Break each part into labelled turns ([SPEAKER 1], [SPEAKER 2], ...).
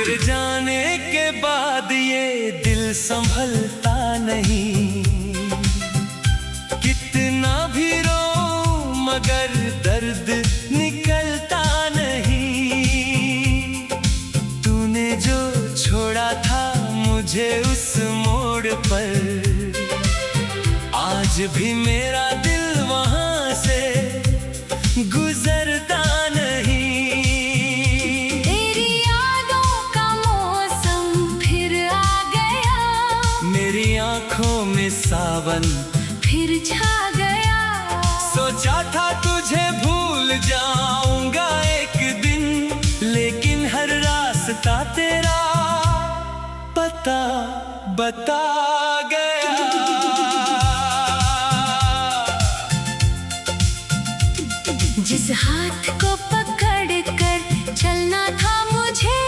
[SPEAKER 1] तेरे जाने के बाद ये दिल संभलता नहीं, कितना भी रो मगर दर्द निकलता नहीं। तूने जो छोड़ा था मुझे उस मोड़ पर, आज भी मेरा दिल वहां से गुजरता नहीं।
[SPEAKER 2] तेरी यादों का मौसम फिर आ गया,
[SPEAKER 1] मेरी आंखों में सावन
[SPEAKER 2] फिर छा गया।
[SPEAKER 1] सोचा था तुझे भूल जाऊंगा एक दिन, लेकिन हर रास्ता तेरा पता बता गया।
[SPEAKER 2] जिस हाथ को पकड़ कर चलना था मुझे,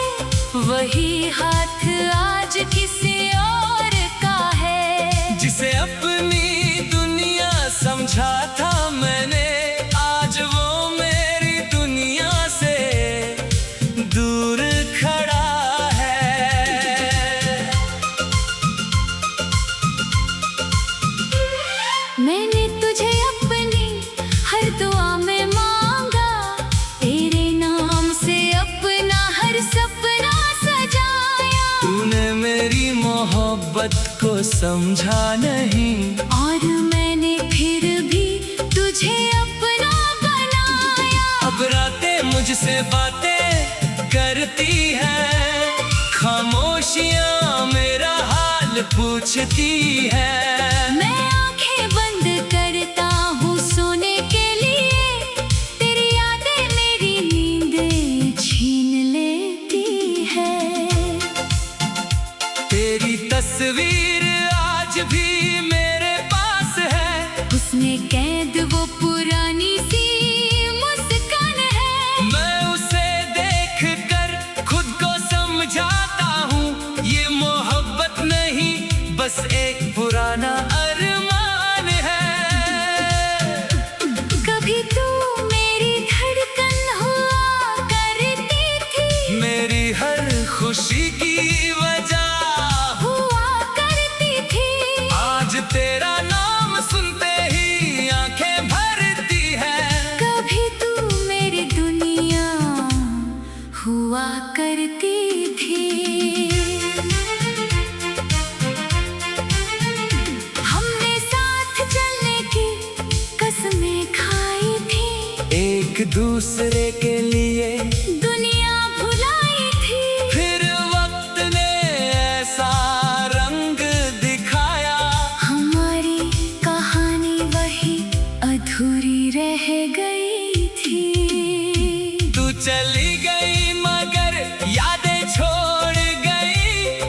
[SPEAKER 2] वही हाथ आज किसी और का है।
[SPEAKER 1] जिसे अपनी दुनिया समझा था मैंने, आज वो मेरी दुनिया से दूर खड़ा है।
[SPEAKER 2] मैंने तुझे अपनी हर दुआ में मांगा, तेरे नाम से अपना हर सपना सजाया।
[SPEAKER 1] तूने मेरी मोहब्बत को समझा नहीं,
[SPEAKER 2] और मैंने फिर भी तुझे अपना बनाया।
[SPEAKER 1] अब रातें मुझसे बातें करती हैं, खामोशियां मेरा हाल पूछती है।
[SPEAKER 2] मैं आंखें बंद करता हूँ सोने के लिए, तेरी यादें मेरी नींद छीन लेती है।
[SPEAKER 1] तेरी तस्वीर आज भी मेरे पास है,
[SPEAKER 2] उसमें कैद वो पुरानी सी मुस्कान है।
[SPEAKER 1] मैं उसे देख कर खुद को समझाता हूँ, ये मोहब्बत नहीं बस एक पुराना अरमान है।
[SPEAKER 2] कभी तू मेरी धड़कन हुआ करती थी,
[SPEAKER 1] मेरी हर खुशी की वजह
[SPEAKER 2] हुआ करती थी।
[SPEAKER 1] आज तेरा नाम सुनते ही आंखें भरती है।
[SPEAKER 2] कभी तू मेरी दुनिया हुआ करती थी। हमने साथ चलने की कसमें खाई थी,
[SPEAKER 1] एक दूसरे के लिए
[SPEAKER 2] दुनिया भुलाई थी।
[SPEAKER 1] फिर वक्त ने ऐसा रंग दिखाया,
[SPEAKER 2] हमारी कहानी वही अधूरी रह गई थी।
[SPEAKER 1] तू चली गई मगर यादें छोड़ गई,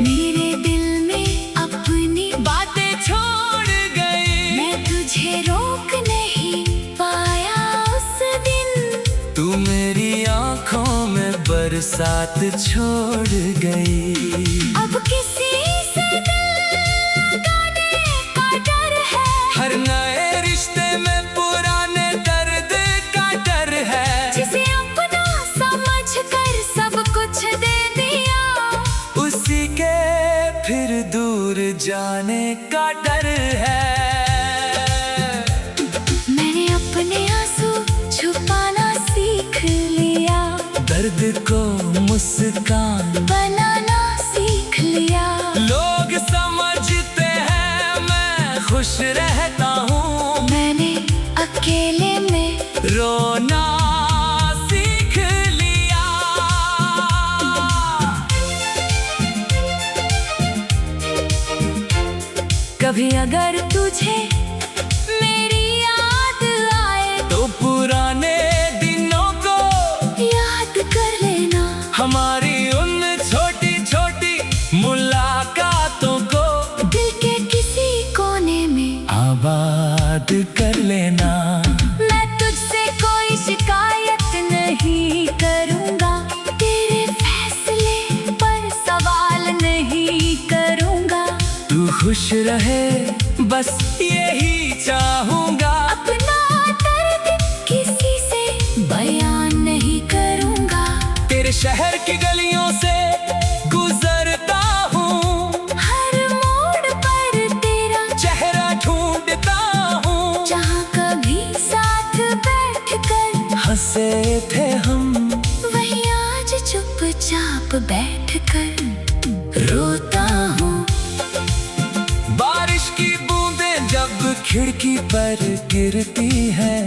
[SPEAKER 2] मेरे दिल में अपनी
[SPEAKER 1] बातें छोड़ गई।
[SPEAKER 2] मैं तुझे रोक नहीं पाया उस दिन,
[SPEAKER 1] तू मेरी आंखों में बरसात छोड़ गई।
[SPEAKER 2] अब किसी से दिल लगाने का डर है।
[SPEAKER 1] हर नए रिश्ते में पुराने दर्द का डर है।
[SPEAKER 2] जिसे अपना समझ कर सब कुछ दे दिया,
[SPEAKER 1] उसी के फिर दूर जाने का डर है।
[SPEAKER 2] मैंने अपने आंसू छुपाना सीख लिया,
[SPEAKER 1] दर्द को मुस्कान
[SPEAKER 2] बनाना सीख लिया।
[SPEAKER 1] लोग समझते हैं मैं खुश रहता हूँ,
[SPEAKER 2] मैंने अकेले में
[SPEAKER 1] रोना सीख लिया।
[SPEAKER 2] कभी अगर तुझे मेरी याद आए,
[SPEAKER 1] तो पुराने दिनों को
[SPEAKER 2] याद कर लेना।
[SPEAKER 1] हमारी उन छोटी छोटी मुलाकातों को
[SPEAKER 2] दिल के किसी कोने में
[SPEAKER 1] आबाद कर लेना।
[SPEAKER 2] मैं तुझसे कोई शिकायत नहीं करूँगा, तेरे फैसले पर सवाल नहीं करूँगा।
[SPEAKER 1] तू खुश रहे बस यही चाहूँगा,
[SPEAKER 2] अपना दर्द किसी से बयान नहीं करूँगा।
[SPEAKER 1] तेरे शहर की गलियों से
[SPEAKER 2] चुपचाप बैठकर रोता हूँ।
[SPEAKER 1] बारिश की बूंदें जब खिड़की पर गिरती हैं,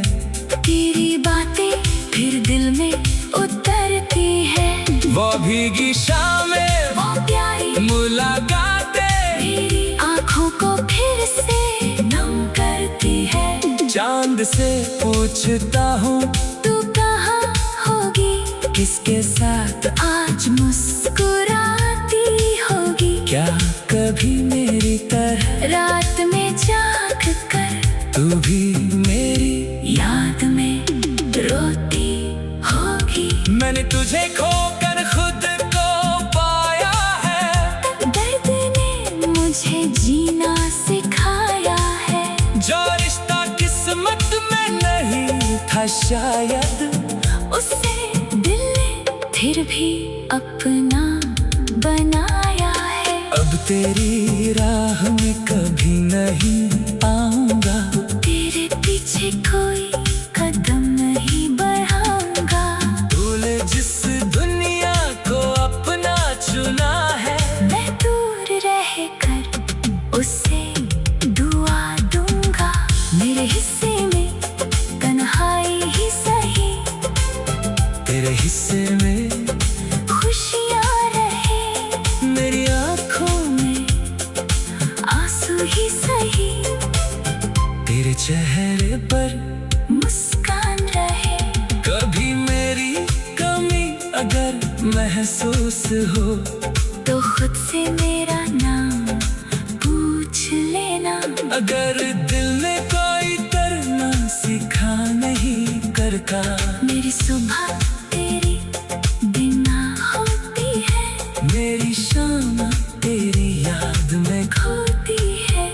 [SPEAKER 2] तेरी बातें फिर दिल में उतरती है।
[SPEAKER 1] वो भीगी शामें,
[SPEAKER 2] वो प्यारी
[SPEAKER 1] मुलाकातें
[SPEAKER 2] मेरी आँखों को फिर से नम करती है।
[SPEAKER 1] चांद से पूछता हूँ,
[SPEAKER 2] तू कहाँ होगी,
[SPEAKER 1] किसके साथ
[SPEAKER 2] आज मुस्कुराती होगी।
[SPEAKER 1] क्या कभी मेरी तरह
[SPEAKER 2] रात में जाग कर
[SPEAKER 1] तू भी मेरी
[SPEAKER 2] याद में रोती होगी।
[SPEAKER 1] मैंने तुझे खोकर खुद को पाया है,
[SPEAKER 2] दर्द ने मुझे जीना सिखाया है।
[SPEAKER 1] जो रिश्ता किस्मत में नहीं था शायद,
[SPEAKER 2] उसे दिल ने फिर भी अपना बनाया है।
[SPEAKER 1] अब तेरी राह में कभी नहीं आऊंगा,
[SPEAKER 2] तेरे पीछे कोई कदम नहीं बढ़ाऊंगा।
[SPEAKER 1] तूने जिस दुनिया को अपना चुना है,
[SPEAKER 2] मैं दूर रह कर उसे दुआ दूंगा। मेरे हिस्से में तन्हाई ही सही,
[SPEAKER 1] तेरे हिस्से में
[SPEAKER 2] खुशियाँ रहे।
[SPEAKER 1] मेरी आँखों में
[SPEAKER 2] आंसू ही सही,
[SPEAKER 1] तेरे चेहरे पर
[SPEAKER 2] मुस्कान रहे।
[SPEAKER 1] कभी मेरी कमी अगर महसूस हो,
[SPEAKER 2] तो खुद से मेरा नाम पूछ लेना।
[SPEAKER 1] अगर दिल ने कोई तरना सीखा नहीं करता,
[SPEAKER 2] मेरी सुबह तेरी बिना होती है,
[SPEAKER 1] मेरी शाम तेरी याद में
[SPEAKER 2] खोती है।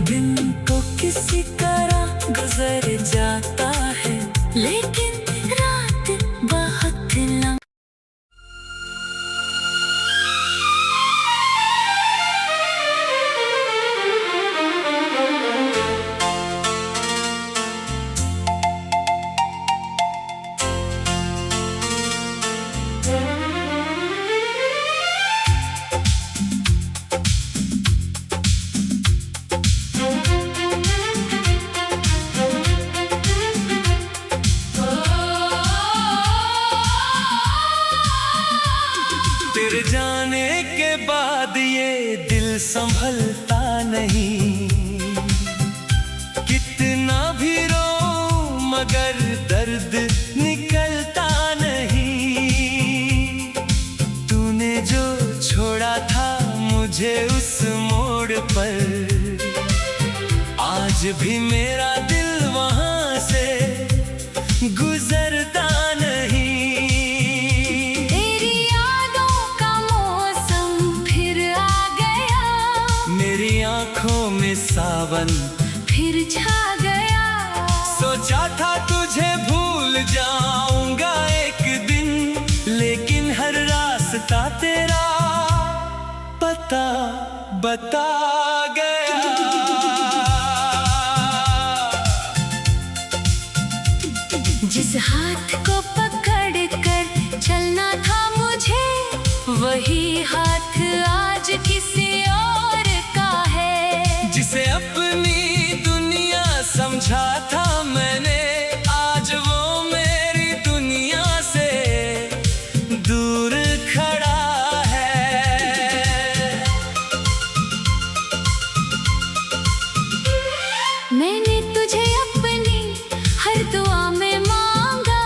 [SPEAKER 1] दिन तो किसी तरह गुजर जाता है,
[SPEAKER 2] लेकिन रात बहुत लंबी।
[SPEAKER 1] तेरे जाने के बाद ये दिल संभलता नहीं, कितना भी रो मगर दर्द निकलता नहीं। तूने जो छोड़ा था मुझे उस मोड़ पर, आज भी मेरा दिल वहां से गुजरता नहीं।
[SPEAKER 2] तेरी यादों का मौसम फिर आ गया,
[SPEAKER 1] मेरी आंखों में सावन
[SPEAKER 2] फिर छा गया।
[SPEAKER 1] सोचा था तुझे भूल जाऊंगा एक दिन, लेकिन हर रास्ता तेरा पता बता गया।
[SPEAKER 2] जिस हाथ को पकड़ कर चलना था मुझे, वही हाथ आज किसी और का है।
[SPEAKER 1] जिसे अपनी दुनिया समझा था मैंने, आज वो मेरी दुनिया से दूर खड़ा है।
[SPEAKER 2] मैंने तुझे अपनी हर दुआ में मांगा,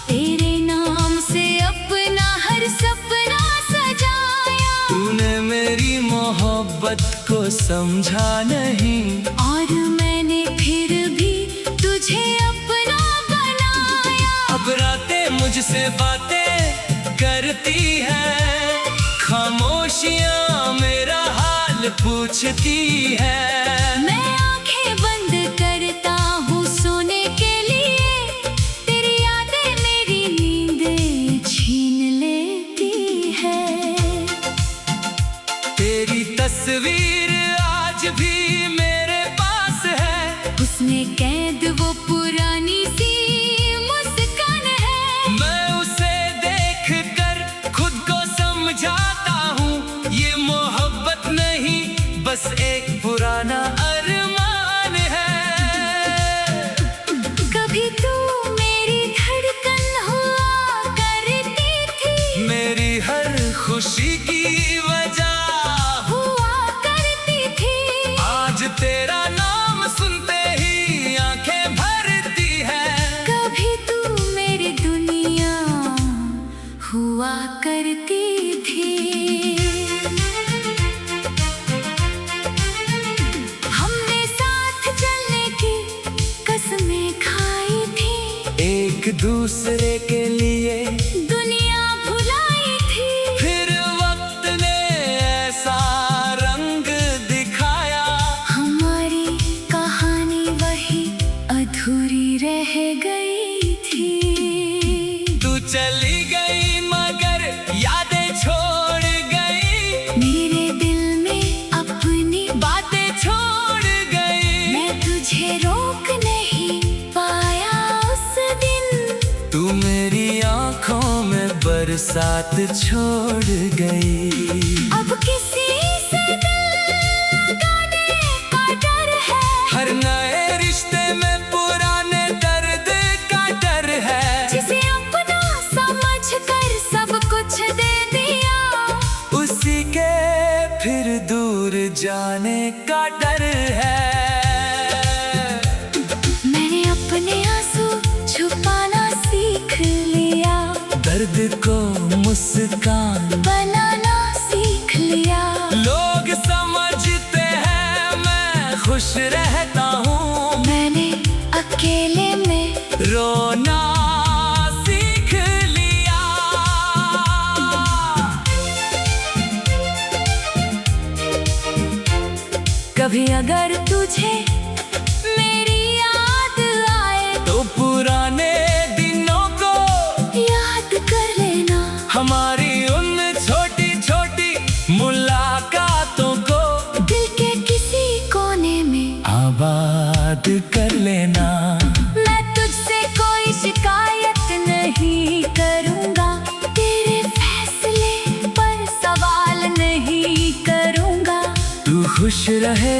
[SPEAKER 2] तेरे नाम से अपना हर सपना सजाया।
[SPEAKER 1] तूने मेरी मोहब्बत को समझा नहीं,
[SPEAKER 2] और मैंने फिर भी तुझे अपना बनाया।
[SPEAKER 1] अब रातें मुझसे बातें करती हैं, खामोशियां मेरा हाल पूछती है।
[SPEAKER 2] मैं आंखें बंद करता हूँ सोने के लिए, तेरी यादें मेरी नींद छीन लेती है।
[SPEAKER 1] तेरी तस्वीर आज भी मेरे पास है,
[SPEAKER 2] उसमें कैद वो पुरानी सी मुस्कान है।
[SPEAKER 1] मैं उसे देख कर मेरी हर खुशी की वजह
[SPEAKER 2] हुआ करती थी।
[SPEAKER 1] आज तेरा नाम सुनते ही आंखें भरती है।
[SPEAKER 2] कभी तू मेरी दुनिया हुआ करती थी। हमने साथ चलने की कसमें खाई थी।
[SPEAKER 1] एक दूसरे के लिए
[SPEAKER 2] दुनिया भुलाई थी।
[SPEAKER 1] फिर वक्त ने ऐसा रंग दिखाया,
[SPEAKER 2] हमारी कहानी वही अधूरी रह गई थी।
[SPEAKER 1] तू चली गई मगर यादें छोड़ गई।
[SPEAKER 2] मेरे दिल में अपनी
[SPEAKER 1] बातें छोड़ गई।
[SPEAKER 2] मैं तुझे रोक नहीं पाया उस दिन।
[SPEAKER 1] तू मेरी आंखों में बरसात छोड़ गई।
[SPEAKER 2] अब किसी से दिल लगाने का डर है।
[SPEAKER 1] हर नए रिश्ते में पुराने दर्द का डर है।
[SPEAKER 2] जिसे अपना समझ कर सब कुछ दे दिया,
[SPEAKER 1] उसी के फिर दूर जाने का डर है।
[SPEAKER 2] मैंने अपने आंसू छुपाना सीख लिया।
[SPEAKER 1] दर्द को मुस्कान
[SPEAKER 2] बनाना सीख लिया।
[SPEAKER 1] लोग समझते हैं मैं खुश रहता हूँ।
[SPEAKER 2] मैंने अकेले में
[SPEAKER 1] रोना सीख लिया।
[SPEAKER 2] कभी अगर तुझे मेरी याद आए
[SPEAKER 1] तो पुराने दिनों को
[SPEAKER 2] याद कर लेना।
[SPEAKER 1] हमारी उन छोटी छोटी मुलाकातों को
[SPEAKER 2] दिल के किसी कोने में
[SPEAKER 1] आबाद कर लेना।
[SPEAKER 2] मैं तुझसे कोई शिकायत नहीं करूँगा। तेरे फैसले पर सवाल नहीं करूँगा।
[SPEAKER 1] तू खुश रहे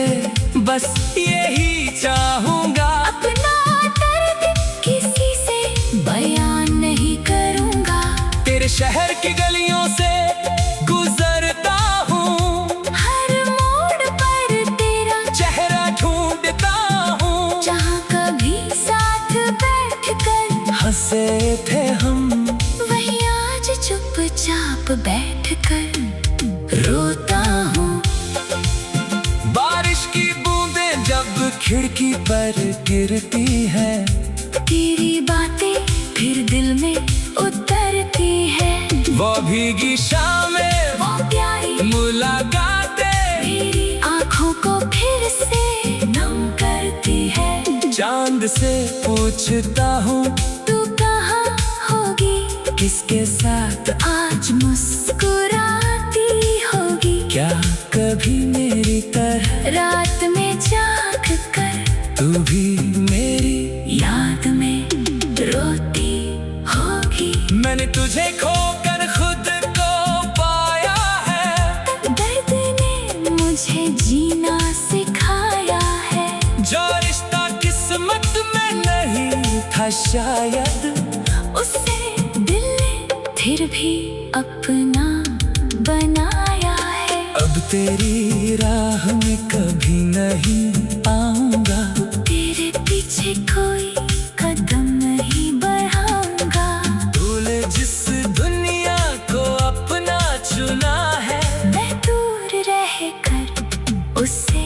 [SPEAKER 1] बस यही चाहूँगा।
[SPEAKER 2] अपना दर्द किसी से बयान नहीं करूँगा।
[SPEAKER 1] तेरे शहर की गलियों से गुजरता हूँ।
[SPEAKER 2] हर मोड़ पर तेरा
[SPEAKER 1] चेहरा ढूंढता हूँ।
[SPEAKER 2] जहाँ कभी साथ बैठकर
[SPEAKER 1] हंसे थे हम,
[SPEAKER 2] वही आज चुपचाप बैठकर रोता हूँ।
[SPEAKER 1] बारिश की बूंदें जब खिड़की पर गिरती है,
[SPEAKER 2] तेरी बातें फिर दिल में उतरती है।
[SPEAKER 1] वो भीगी शामें
[SPEAKER 2] वो प्यारी
[SPEAKER 1] मुलाकातें
[SPEAKER 2] मेरी आँखों को फिर से नम करती है।
[SPEAKER 1] चांद से पूछता हूँ
[SPEAKER 2] तू कहाँ होगी,
[SPEAKER 1] किसके साथ
[SPEAKER 2] आज मुस्कुराती होगी।
[SPEAKER 1] क्या कभी मेरी तरह
[SPEAKER 2] रात में जाग कर
[SPEAKER 1] तू भी मेरी
[SPEAKER 2] याद में रोती होगी।
[SPEAKER 1] मैंने तुझे खोकर खुद को पाया है।
[SPEAKER 2] दर्द ने मुझे जीना सिखाया है।
[SPEAKER 1] जो रिश्ता किस्मत में नहीं था शायद,
[SPEAKER 2] उसे दिल ने फिर भी अपना बनाया है।
[SPEAKER 1] अब तेरी राह में कभी नहीं आऊंगा।
[SPEAKER 2] तेरे पीछे कोई कदम नहीं बढ़ाऊंगा।
[SPEAKER 1] तूने जिस दुनिया को अपना चुना है,
[SPEAKER 2] मैं दूर रह कर उसे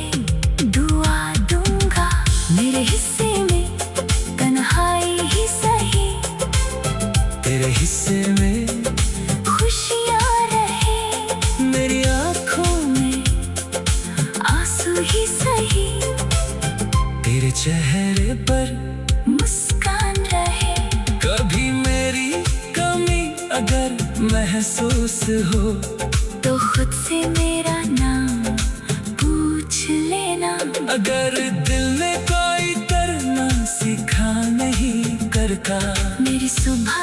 [SPEAKER 2] दुआ दूंगा। मेरे हिस्से में तन्हाई ही सही,
[SPEAKER 1] तेरे हिस्से में
[SPEAKER 2] खुशियाँ रहे।
[SPEAKER 1] मेरी आंखों में
[SPEAKER 2] आंसू ही सही,
[SPEAKER 1] तेरे चेहरे पर
[SPEAKER 2] मुस्कान रहे।
[SPEAKER 1] कभी मेरी कमी अगर महसूस हो,
[SPEAKER 2] तो खुद से मेरा नाम पूछ लेना।
[SPEAKER 1] अगर दिल ने कोई करना सीखा नहीं करता,
[SPEAKER 2] मेरी सुबह